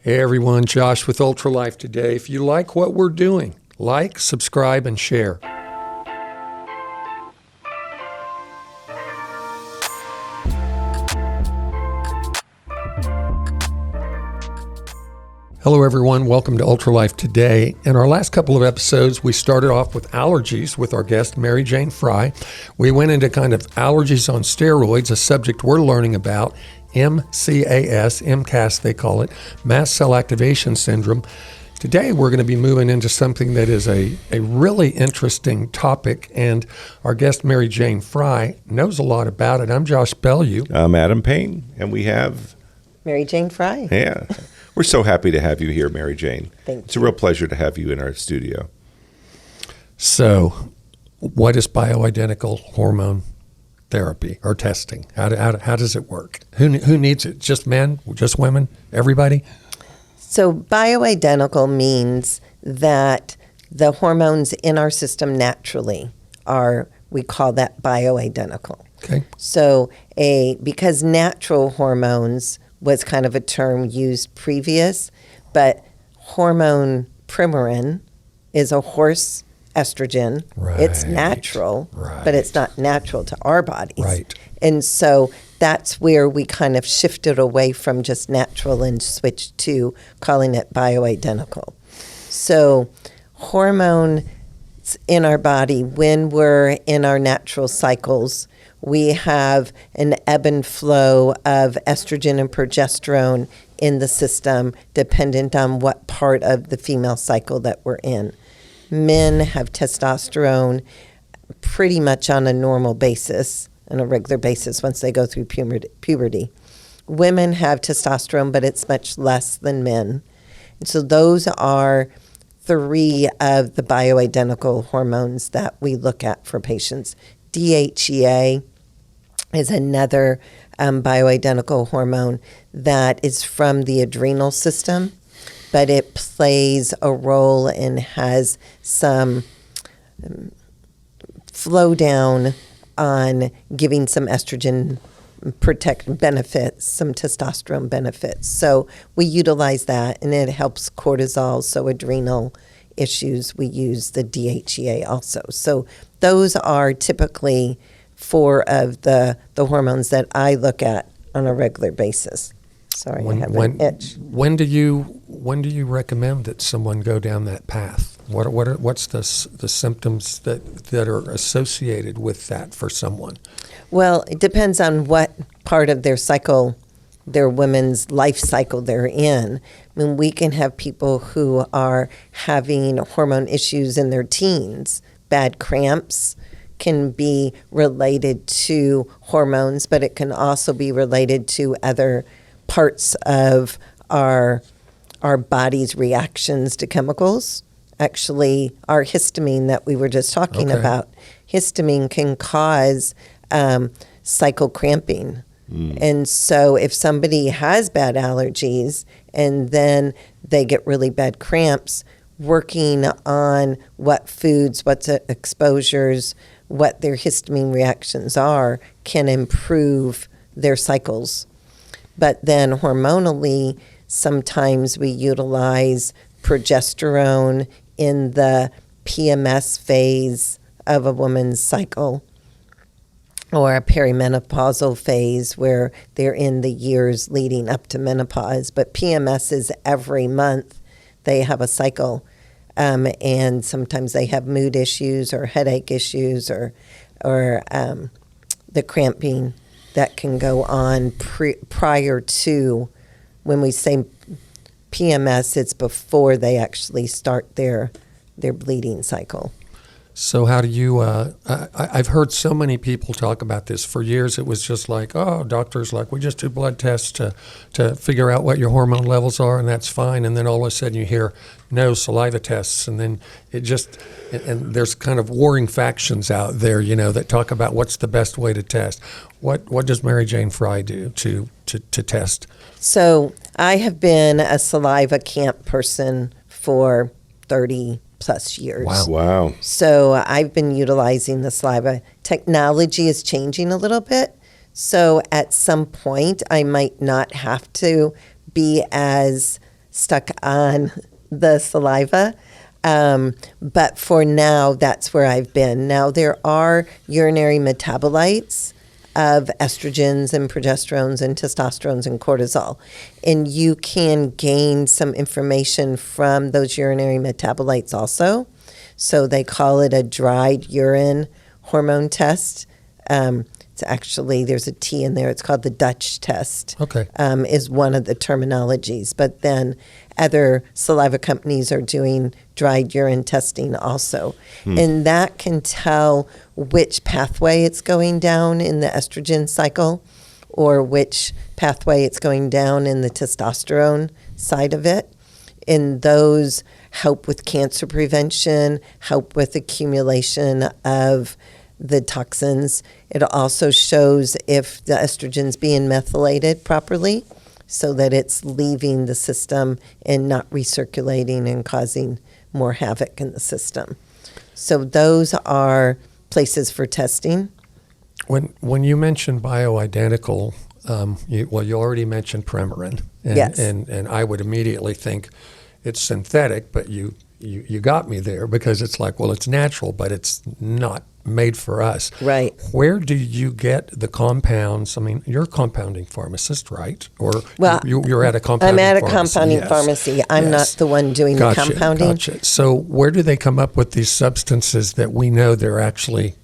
Hey everyone, Josh with Ultralife today. If you like what we're doing, like, subscribe, and share. Hello everyone, welcome to Ultralife today. In our last couple of episodes, we started off with allergies with our guest, Mary Jane Fry. We went into kind of allergies on steroids, a subject we're learning about, MCAS they call it, mast cell activation syndrome. Today we're going to be moving into something that is a really interesting topic, and our guest, Mary Jane Fry, knows a lot about it. I'm Josh Bellieu. I'm Adam Payne, and we have... Mary Jane Fry. Yeah. We're so happy to have you here, Mary Jane. Thank you. It's a real pleasure to have you in our studio. So, what is bioidentical hormone therapy or testing? How does it work? Who needs it? Just men? Just women? Everybody? So bioidentical means that the hormones in our system naturally we call that bioidentical. Okay. So because natural hormones was kind of a term used previous, but hormone Premarin is a horse estrogen. Right. It's natural, Right. but it's not natural to our bodies. Right. And so that's where we kind of shifted away from just natural and switched to calling it bioidentical. So hormones in our body, when we're in our natural cycles, we have an ebb and flow of estrogen and progesterone in the system dependent on what part of the female cycle that we're in. Men have testosterone pretty much on a normal basis, on a regular basis once they go through puberty. Women have testosterone, but it's much less than men. And so those are three of the bioidentical hormones that we look at for patients. DHEA is another bioidentical hormone that is from the adrenal system, but it plays a role and has some flow down on giving some estrogen benefits, some testosterone benefits. So we utilize that, and it helps cortisol. So adrenal issues, we use the DHEA also. So those are typically four of the hormones that I look at on a regular basis. Sorry, I have an itch. When do you recommend that someone go down that path? What's the symptoms that are associated with that for someone? Well, it depends on what part of their cycle, their women's life cycle they're in. I mean, we can have people who are having hormone issues in their teens. Bad cramps can be related to hormones, but it can also be related to other parts of our body's reactions to chemicals. Actually, our histamine that we were just talking about, histamine can cause cycle cramping. And so if somebody has bad allergies and then they get really bad cramps, working on what foods, what exposures, what their histamine reactions are can improve their cycles. But then hormonally, sometimes we utilize progesterone in the PMS phase of a woman's cycle, or a perimenopausal phase where they're in the years leading up to menopause. But PMS is every month they have a cycle, and sometimes they have mood issues or headache issues or the cramping that can go on prior to, when we say PMS, it's before they actually start their bleeding cycle. So how do you, I've heard so many people talk about this. For years it was just like, oh, doctors like, we just do blood tests to figure out what your hormone levels are, and that's fine. And then all of a sudden you hear, no, saliva tests. And then it just, and there's kind of warring factions out there, that talk about what's the best way to test. What does Mary Jane Fry do to test? So I have been a saliva camp person for 30 plus years. Wow. So I've been utilizing the saliva. Technology is changing a little bit. So at some point, I might not have to be as stuck on the saliva. But for now, that's where I've been. Now, there are urinary metabolites of estrogens and progesterones and testosterones and cortisol. And you can gain some information from those urinary metabolites also. So they call it a dried urine hormone test. It's actually, there's a T in there. It's called the Dutch test. Okay. Is one of the terminologies. But then other saliva companies are doing dried urine testing also. And that can tell which pathway it's going down in the estrogen cycle or which pathway it's going down in the testosterone side of it. And those help with cancer prevention, help with accumulation of the toxins. It also shows if the estrogen's being methylated properly so that it's leaving the system and not recirculating and causing more havoc in the system. So those are places for testing. When you mentioned bioidentical, you already mentioned Premarin. And, Yes. And I would immediately think it's synthetic, but you got me there because it's like, well, it's natural, but it's not made for us. Right. Where do you get the compounds? I mean, you're a compounding pharmacist, right? Or Well, you're at a compounding I'm at a pharmacy. compounding Yes. pharmacy. I'm not Yes. the one doing Gotcha, the compounding. Gotcha. So where do they come up with these substances that we know they're actually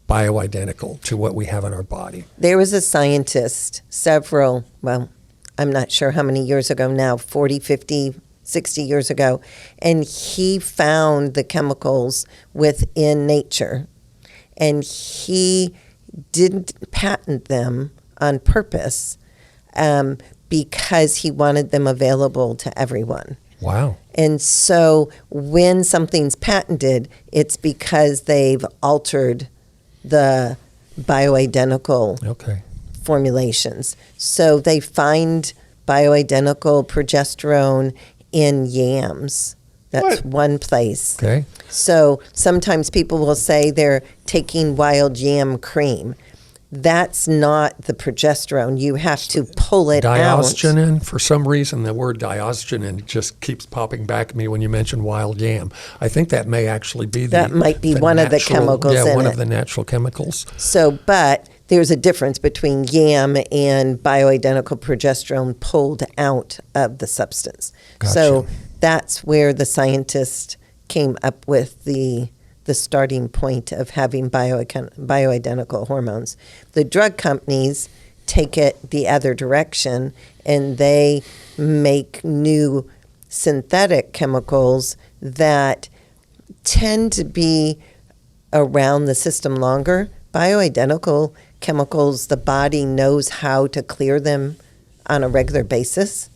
bioidentical to what we have in our body? There was a scientist I'm not sure how many years ago now, 40, 50, 60 years ago, and he found the chemicals within nature. And he didn't patent them on purpose because he wanted them available to everyone. Wow. And so when something's patented, it's because they've altered the bioidentical Okay. formulations. So they find bioidentical progesterone in yams. That's What? one place. Okay. So sometimes people will say they're taking wild yam cream. That's not the progesterone. You have to pull it out. Diosgenin, for some reason, the word diosgenin just keeps popping back at me when you mention wild yam. I think that may actually be That might be one of the chemicals Yeah, in one it. of the natural chemicals. So, but there's a difference between yam and bioidentical progesterone pulled out of the substance. Gotcha. So that's where the scientist came up with the starting point of having bioidentical hormones. The drug companies take it the other direction and they make new synthetic chemicals that tend to be around the system longer. Bioidentical chemicals, the body knows how to clear them on a regular basis.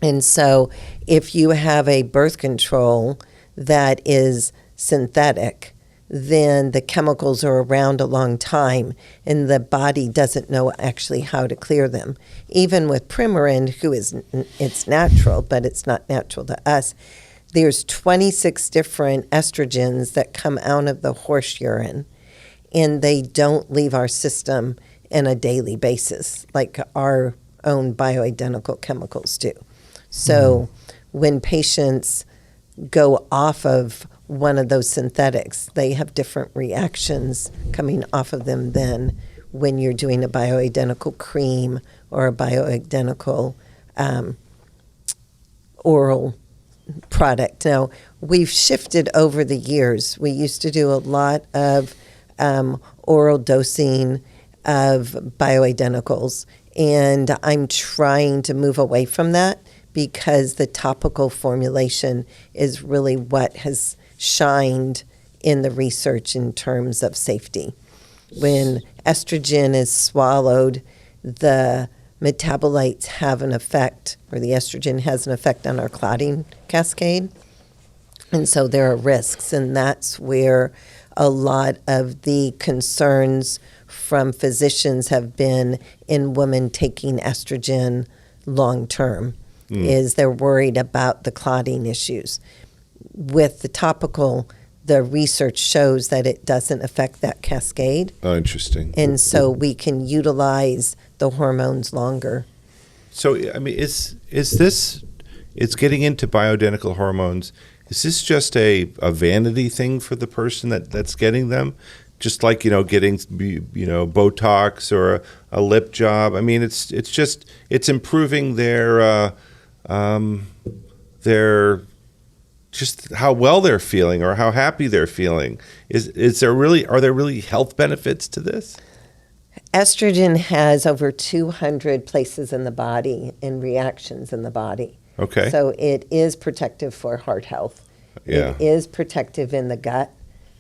And so if you have a birth control that is synthetic, then the chemicals are around a long time and the body doesn't know actually how to clear them. Even with Premarin, it's natural, but it's not natural to us. There's 26 different estrogens that come out of the horse urine, and they don't leave our system on a daily basis like our own bioidentical chemicals do. So when patients go off of one of those synthetics, they have different reactions coming off of them than when you're doing a bioidentical cream or a bioidentical oral product. Now, we've shifted over the years. We used to do a lot of oral dosing of bioidenticals, and I'm trying to move away from that because the topical formulation is really what has shined in the research in terms of safety. When estrogen is swallowed, the metabolites have an effect, or the estrogen has an effect on our clotting cascade. And so there are risks, and that's where a lot of the concerns from physicians have been in women taking estrogen long term, is they're worried about the clotting issues. With the topical, the research shows that it doesn't affect that cascade, Oh, interesting. and so we can utilize the hormones longer. So, I mean, is this is getting into bioidentical hormones. Is this just a vanity thing for the person that's getting them? Just like, getting, Botox or a lip job. I mean, it's improving their just how well they're feeling or how happy they're feeling. Are there really health benefits to this? Estrogen has over 200 places in the body and reactions in the body. Okay. So it is protective for heart health. Yeah. It is protective in the gut.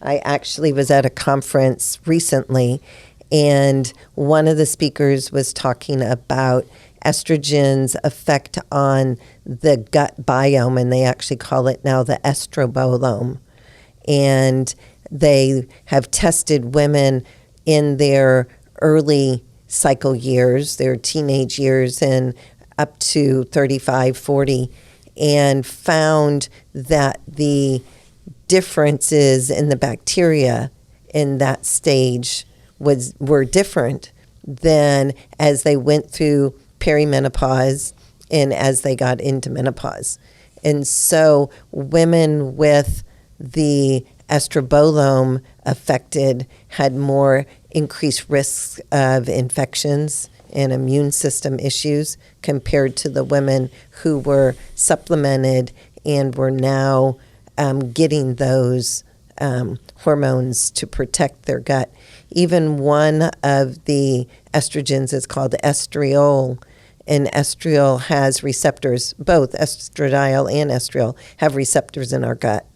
I actually was at a conference recently, and one of the speakers was talking about estrogen's effect on the gut biome, and they actually call it now the estrobolome. And they have tested women in their early cycle years, their teenage years, and up to 35, 40, and found that the differences in the bacteria in that stage were different than as they went through perimenopause and as they got into menopause. And so women with the estrobolome affected had more increased risks of infections and immune system issues compared to the women who were supplemented and were now getting those hormones to protect their gut. Even one of the estrogens is called estriol, and estriol has receptors, both estradiol and estriol have receptors in our gut.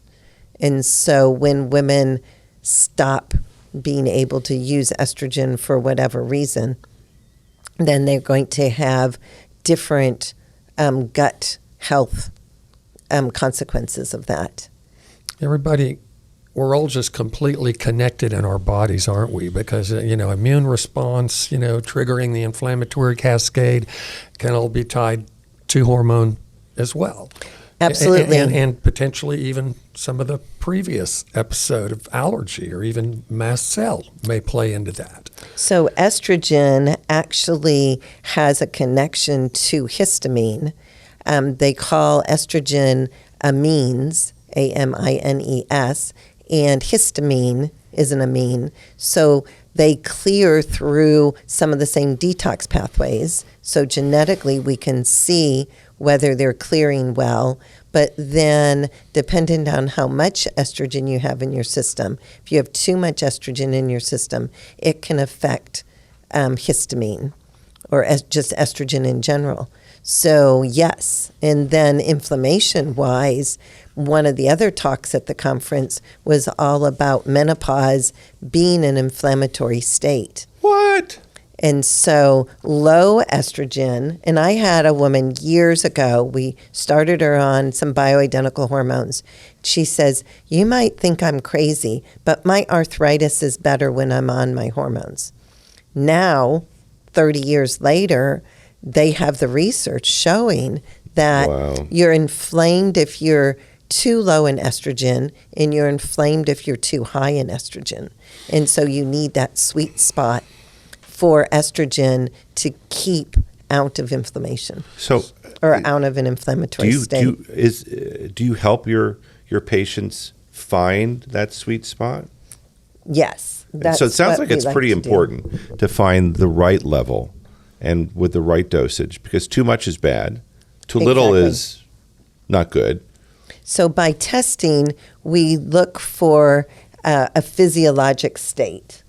And so when women stop being able to use estrogen for whatever reason, then they're going to have different gut health consequences of that. Everybody, we're all just completely connected in our bodies, aren't we? Because, immune response, triggering the inflammatory cascade can all be tied to hormone as well. Absolutely. And potentially even some of the previous episode of allergy or even mast cell may play into that. So estrogen actually has a connection to histamine. They call estrogen amines, amines, and histamine is an amine. So they clear through some of the same detox pathways. So genetically we can see whether they're clearing well, but then dependent on how much estrogen you have in your system, if you have too much estrogen in your system, it can affect histamine or just estrogen in general. So yes, and then inflammation-wise, one of the other talks at the conference was all about menopause being an inflammatory state. What? And so low estrogen, and I had a woman years ago, we started her on some bioidentical hormones. She says, you might think I'm crazy, but my arthritis is better when I'm on my hormones. Now, 30 years later, they have the research showing that you're inflamed if you're too low in estrogen, and you're inflamed if you're too high in estrogen. And so you need that sweet spot for estrogen to keep out of inflammation, or out of an inflammatory state. Do you help your patients find that sweet spot? Yes. So it sounds like it's pretty important to find the right level and with the right dosage, because too much is bad, too little is not good. So by testing, we look for a physiologic state.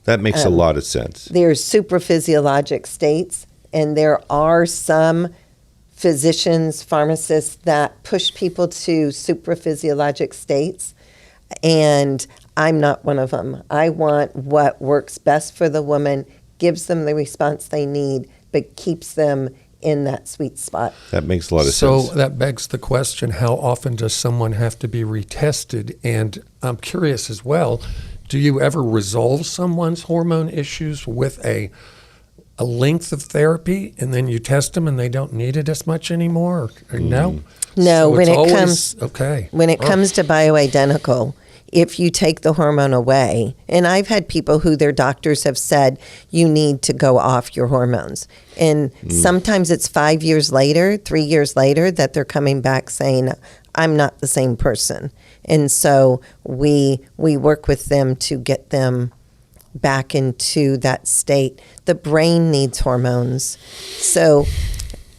That makes a lot of sense. There's supraphysiologic states, and there are some physicians, pharmacists that push people to supraphysiologic states, and I'm not one of them. I want what works best for the woman, gives them the response they need, but keeps them in that sweet spot. That makes a lot of sense. So that begs the question, how often does someone have to be retested? And I'm curious as well, do you ever resolve someone's hormone issues with a length of therapy, and then you test them and they don't need it as much anymore? Or no? No, So when it's it always, comes okay. when it comes to bioidentical, if you take the hormone away, and I've had people who their doctors have said, you need to go off your hormones. And sometimes it's 5 years later, 3 years later, that they're coming back saying, I'm not the same person. And so we work with them to get them back into that state. The brain needs hormones. So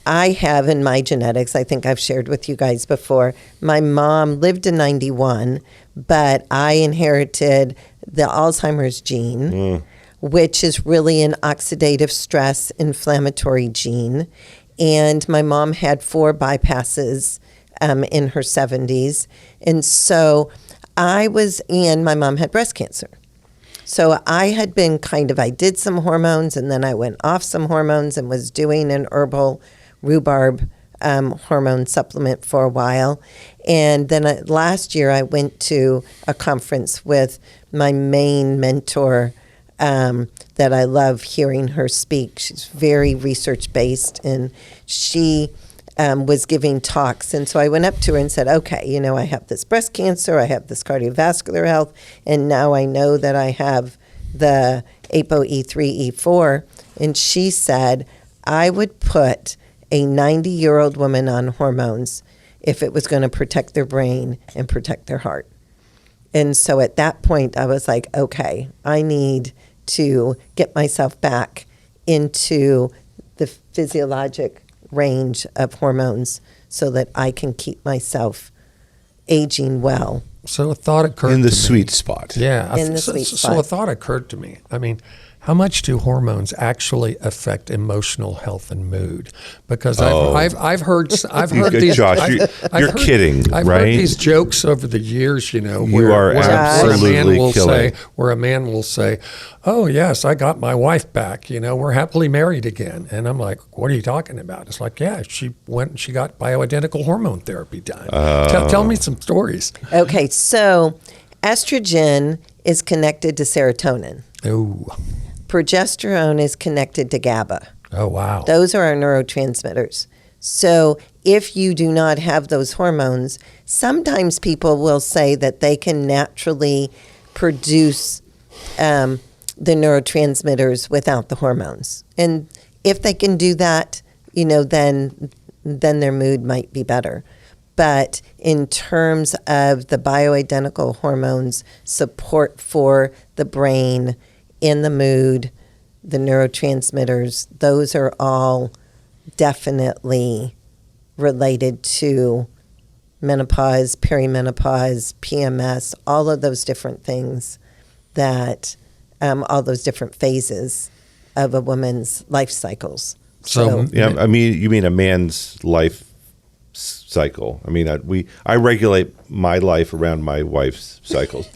I have in my genetics, I think I've shared with you guys before, my mom lived to 91, but I inherited the Alzheimer's gene, which is really an oxidative stress inflammatory gene. And my mom had 4 bypasses in her 70s. And so my mom had breast cancer. So I had been I did some hormones, and then I went off some hormones and was doing an herbal rhubarb hormone supplement for a while. And then last year I went to a conference with my main mentor that I love hearing her speak. She's very research-based, and she was giving talks. And so I went up to her and said, okay, I have this breast cancer, I have this cardiovascular health, and now I know that I have the ApoE3, E4. And she said, I would put a 90-year-old woman on hormones if it was going to protect their brain and protect their heart. And so at that point, I was like, okay, I need to get myself back into the physiologic range of hormones so that I can keep myself aging well. So a thought occurred in the to me. sweet spot. Yeah. In the sweet spot. So a thought occurred to me. I mean, how much do hormones actually affect emotional health and mood? Because I've heard these. Josh, you're kidding, I've right? heard these jokes over the years. You are absolutely killing. Where a man will say, "Oh yes, I got my wife back. We're happily married again." And I'm like, "What are you talking about?" It's like, "Yeah, she went and she got bioidentical hormone therapy done." Tell me some stories. Okay, so estrogen is connected to serotonin. Oh. Progesterone is connected to GABA. Oh, wow. Those are our neurotransmitters. So if you do not have those hormones, sometimes people will say that they can naturally produce the neurotransmitters without the hormones. And if they can do that, then their mood might be better. But in terms of the bioidentical hormones, support for the brain, in the mood, the neurotransmitters, those are all definitely related to menopause, perimenopause, PMS, all of those different things that, all those different phases of a woman's life cycles. So yeah, I mean, you mean a man's life cycle. I mean, I regulate my life around my wife's cycles.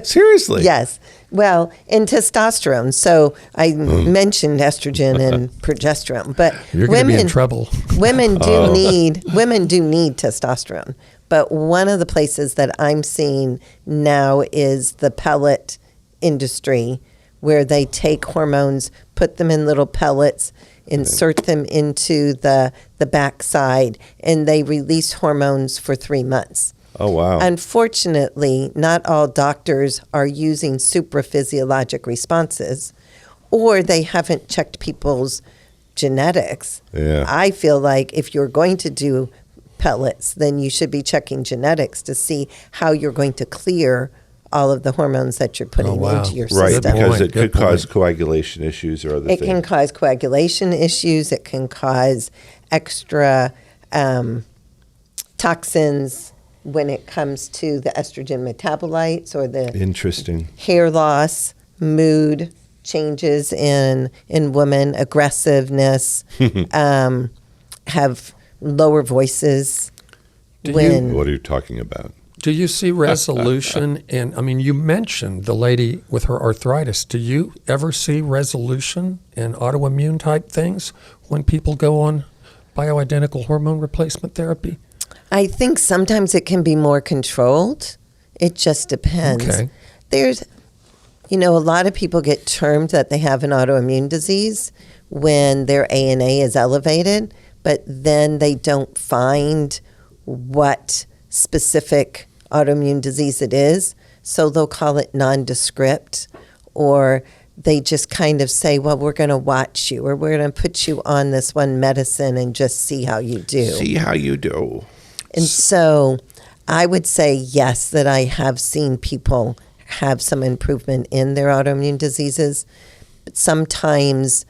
Seriously. Yes. Well, and testosterone. So I mentioned estrogen and progesterone, but you're going to be in trouble. Women do need testosterone. But one of the places that I'm seeing now is the pellet industry, where they take hormones, put them in little pellets, insert them into the backside, and they release hormones for 3 months. Oh, wow. Unfortunately, not all doctors are using supraphysiologic responses, or they haven't checked people's genetics. Yeah. I feel like if you're going to do pellets, then you should be checking genetics to see how you're going to clear all of the hormones that you're putting into your system. Right, because it Good could cause point. coagulation issues or other things. It can cause coagulation issues. It can cause extra toxins when it comes to the estrogen metabolites or the Interesting. hair loss, mood changes in women, aggressiveness, have lower voices. What are you talking about? Do you see resolution in, you mentioned the lady with her arthritis. Do you ever see resolution in autoimmune type things when people go on bioidentical hormone replacement therapy? I think sometimes it can be more controlled. It just depends. Okay. There's, a lot of people get termed that they have an autoimmune disease when their ANA is elevated, but then they don't find what specific autoimmune disease it is. So they'll call it nondescript, or they just kind of say, well, we're going to watch you, or we're going to put you on this one medicine and just see how you do. See how you do. And so I would say, yes, that I have seen people have some improvement in their autoimmune diseases. But sometimes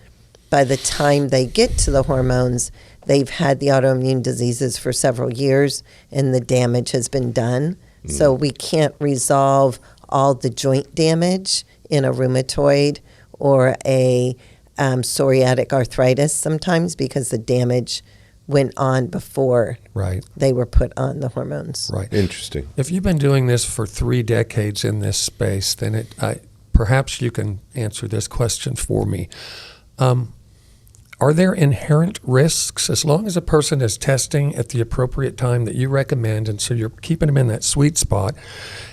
by the time they get to the hormones, they've had the autoimmune diseases for several years and the damage has been done. So we can't resolve all the joint damage in a rheumatoid or a psoriatic arthritis sometimes because the damage went on before Right. they were put on the hormones. Right. Interesting. If you've been doing this for 3 decades in this space, then perhaps you can answer this question for me. Are there inherent risks as long as a person is testing at the appropriate time that you recommend, and so you're keeping them in that sweet spot?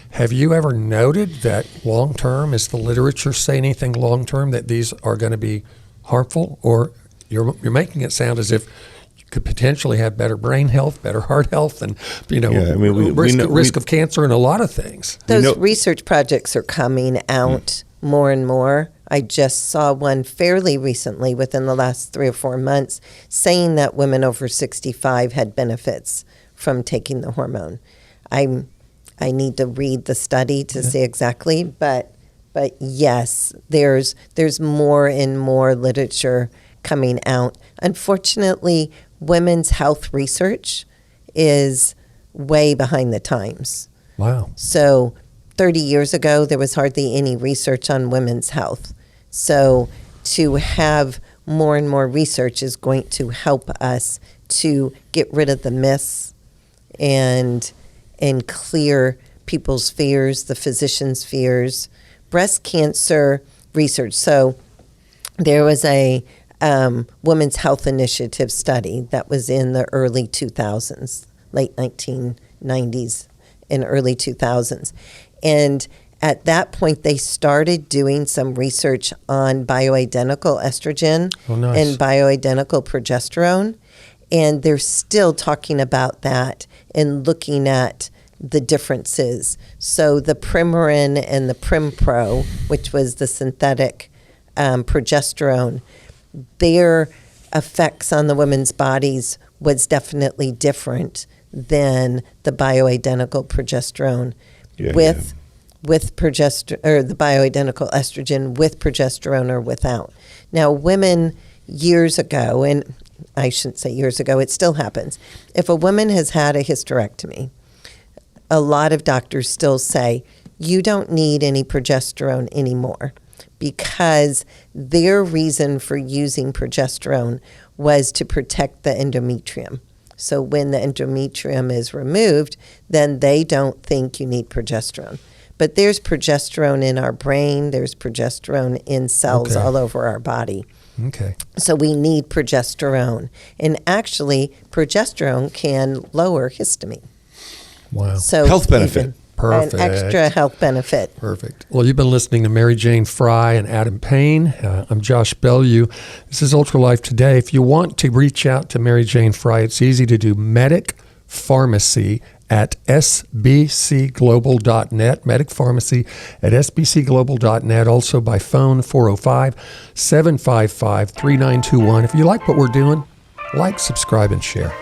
Have you ever noted that long-term, is the literature say anything long-term that these are going to be harmful? Or you're making it sound as if you could potentially have better brain health, better heart health, and risk of cancer and a lot of things. Those research projects are coming out more and more. I just saw one fairly recently within the last 3 or 4 months saying that women over 65 had benefits from taking the hormone. I need to read the study to see exactly, but yes, there's more and more literature coming out. Unfortunately, women's health research is way behind the times. Wow. So 30 years ago, there was hardly any research on women's health. So to have more and more research is going to help us to get rid of the myths and clear people's fears, the physicians' fears. Breast cancer research. So there was a Women's Health Initiative study that was in the early 2000s, late 1990s and early 2000s. And at that point, they started doing some research on bioidentical estrogen and bioidentical progesterone. And they're still talking about that and looking at the differences. So the Premarin and the Primpro, which was the synthetic progesterone, their effects on the women's bodies was definitely different than the bioidentical progesterone with progesterone, or the bioidentical estrogen with progesterone or without. Now, women years ago, and I shouldn't say years ago, it still happens. If a woman has had a hysterectomy, a lot of doctors still say, you don't need any progesterone anymore, because their reason for using progesterone was to protect the endometrium. So when the endometrium is removed, then they don't think you need progesterone. But there's progesterone in our brain, there's progesterone in cells all over our body. Okay. So we need progesterone. And actually, progesterone can lower histamine. Wow. So health benefit. Perfect. An extra health benefit. Perfect. Well, you've been listening to Mary Jane Fry and Adam Payne. I'm Josh Bellieu. This is Ultralife Today. If you want to reach out to Mary Jane Fry, it's easy to do. Medic Pharmacy at sbcglobal.net. Medic Pharmacy at sbcglobal.net. Also by phone, 405-755-3921. If you like what we're doing, like, subscribe, and share.